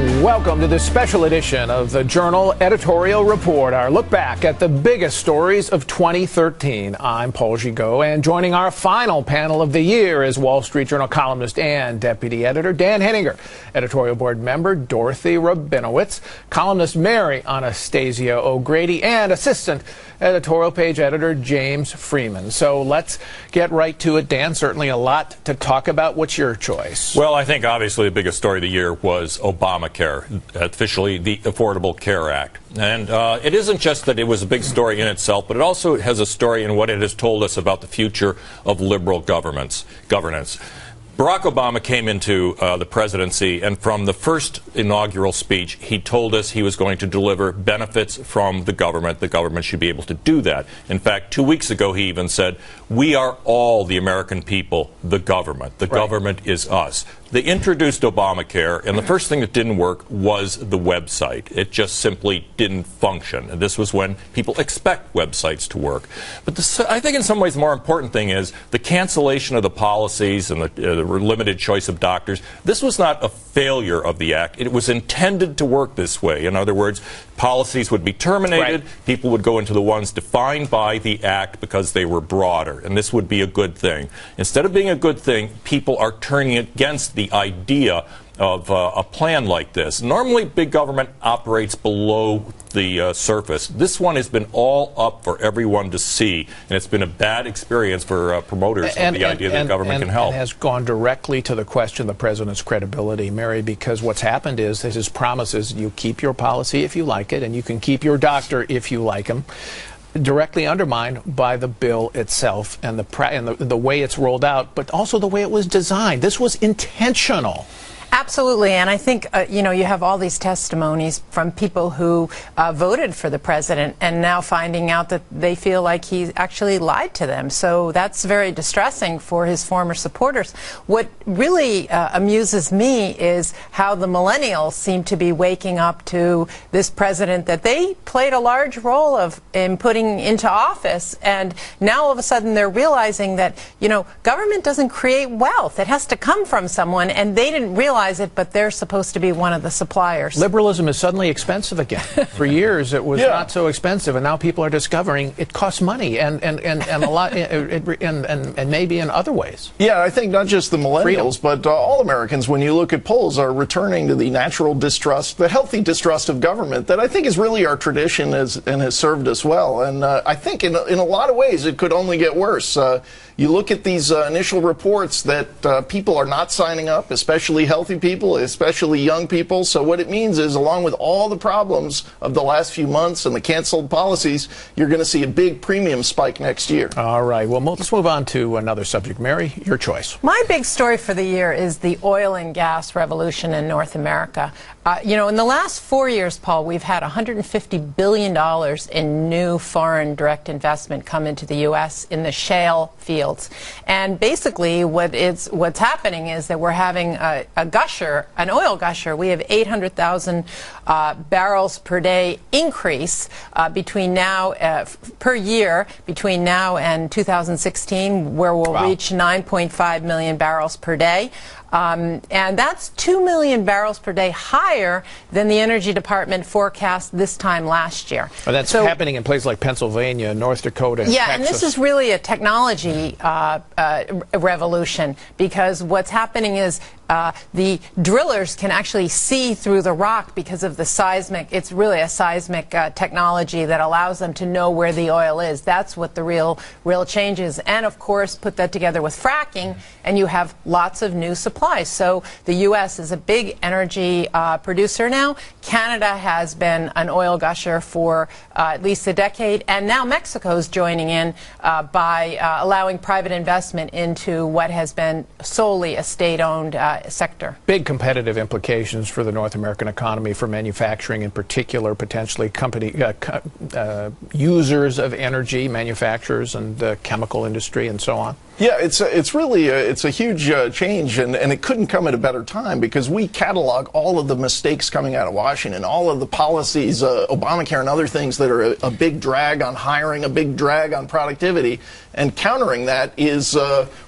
Welcome to this special edition of the Journal Editorial Report, our look back at the biggest stories of 2013. I'm Paul Gigot, and joining our final panel of the year is Wall Street Journal columnist and deputy editor Dan Henninger, editorial board member Dorothy Rabinowitz, columnist Mary Anastasia O'Grady, and assistant editorial page editor James Freeman. So let's get right to it. Dan, certainly a lot to talk about. What's your choice? Well, I think obviously the biggest story of the year was Obamacare, officially the Affordable Care Act. And it isn't just that it was a big story in itself, but it also has a story in what it has told us about the future of liberal governance. Barack Obama came into the presidency, and from the first inaugural speech, he told us he was going to deliver benefits from the government. The government should be able to do that. In fact, 2 weeks ago, he even said, "We are all the American people, the government. The government is us." They introduced Obamacare, and the first thing that didn't work was the website. It just simply didn't function. And this was when people expect websites to work. But I think in some ways the more important thing is the cancellation of the policies and the limited choice of doctors. This was not a failure of the act. It was intended to work this way. In other words, policies would be terminated. People would go into the ones defined by the act because they were broader, and this would be a good thing. Instead of being a good thing, people are turning against the idea of a plan like this. Normally, big government operates below the surface. This one has been all up for everyone to see, and it's been a bad experience for promoters of the idea that government can help. And has gone directly to the question of the president's credibility, Mary, because what's happened is that his promises, you keep your policy if you like it, and you can keep your doctor if you like him, directly undermined by the bill itself and the way it's rolled out, but also the way it was designed. This was intentional. Absolutely, and I think, you have all these testimonies from people who voted for the president and now finding out that they feel like he actually lied to them. So that's very distressing for his former supporters. What really amuses me is how the millennials seem to be waking up to this president that they played a large role in putting into office, and now all of a sudden they're realizing that, government doesn't create wealth. It has to come from someone, and they didn't realize it, but they're supposed to be one of the suppliers. Liberalism is suddenly expensive again. For years it was not so expensive, and now people are discovering it costs money and a lot and maybe in other ways. Yeah, I think not just the millennials, but all Americans, when you look at polls, are returning to the natural distrust, the healthy distrust of government that I think is really our tradition and has served us well. And I think in a lot of ways it could only get worse. You look at these initial reports that people are not signing up, especially healthy people, especially young people. So what it means is, along with all the problems of the last few months and the canceled policies, you're going to see a big premium spike next year. All right. Well, let's move on to another subject. Mary, your choice. My big story for the year is the oil and gas revolution in North America. In the last 4 years, Paul, we've had $150 billion in new foreign direct investment come into the U.S. in the shale fields. And basically what's happening is that we're having a gusher, an oil gusher. We have 800,000 barrels per day increase between now, per year, between now and 2016, where we'll reach 9.5 million barrels per day. And that's 2 million barrels per day higher than the Energy Department forecast this time last year. Well, that's happening in places like Pennsylvania, North Dakota, and Texas. And this is really a technology revolution, because what's happening is the drillers can actually see through the rock because of the seismic. It's really a seismic technology that allows them to know where the oil is. That's what the real change is. And of course, put that together with fracking, and you have lots of new supplies. So the U.S. is a big energy producer now. Canada has been an oil gusher for at least a decade, and now Mexico's joining in by allowing private investment into what has been solely a state-owned sector. Big competitive implications for the North American economy, for manufacturing in particular, potentially users of energy, manufacturers and the chemical industry and so on. Yeah, it's really it's a huge change, and it couldn't come at a better time, because we catalog all of the mistakes coming out of Washington, all of the policies, Obamacare and other things that are a big drag on hiring, a big drag on productivity, and countering that is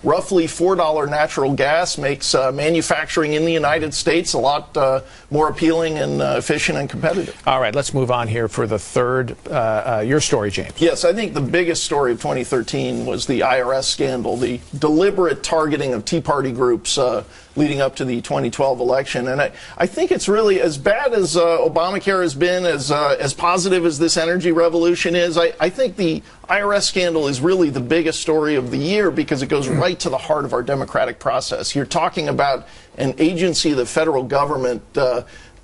roughly $4 natural gas makes manufacturing in the United States a lot more appealing and efficient and competitive. All right, let's move on here for the third, your story, James. Yes, I think the biggest story of 2013 was the IRS scandal, the deliberate targeting of Tea Party groups leading up to the 2012 election. And I think it's really, as bad as Obamacare has been, as positive as this energy revolution is, I think the IRS scandal is really the biggest story of the year, because it goes right to the heart of our democratic process. You're talking about an agency of the federal government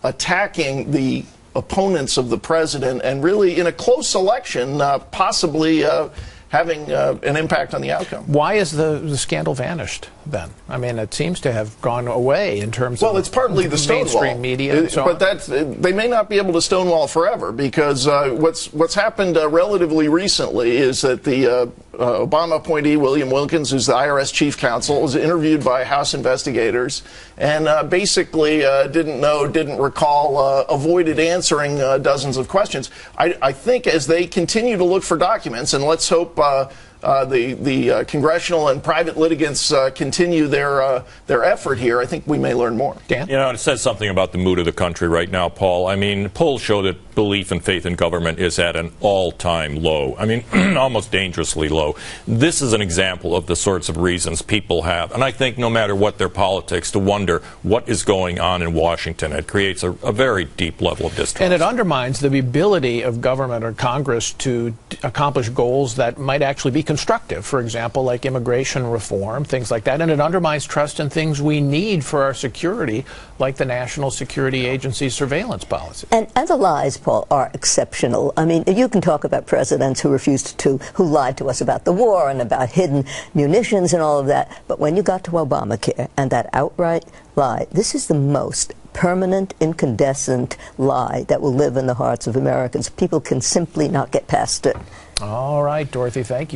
attacking the opponents of the president, and really in a close election possibly having an impact on the outcome. Why is the scandal vanished then? I mean, it seems to have gone away in terms of, well, it's partly the mainstream media and so but on. They may not be able to stonewall forever, because what's happened relatively recently is that the Obama appointee, William Wilkins, who's the IRS chief counsel, was interviewed by House investigators, and basically didn't recall, avoided answering dozens of questions. I think as they continue to look for documents, and let's hope the congressional and private litigants continue their effort here, I think we may learn more. Dan? You know, it says something about the mood of the country right now, Paul. I mean, polls show that belief and faith in government is at an all-time low. I mean, almost dangerously low. This is an example of the sorts of reasons people have, and I think no matter what their politics, to wonder what is going on in Washington. It creates a very deep level of distrust. And it undermines the ability of government or Congress to accomplish goals that might actually be constructive, for example, like immigration reform, things like that. And it undermines trust in things we need for our security, like the National Security Agency's surveillance policy. And the lies, Paul, are exceptional. I mean, you can talk about presidents who who lied to us about the war and about hidden munitions and all of that, but when you got to Obamacare and that outright lie, this is the most permanent, incandescent lie that will live in the hearts of Americans. People can simply not get past it. All right, Dorothy, thank you.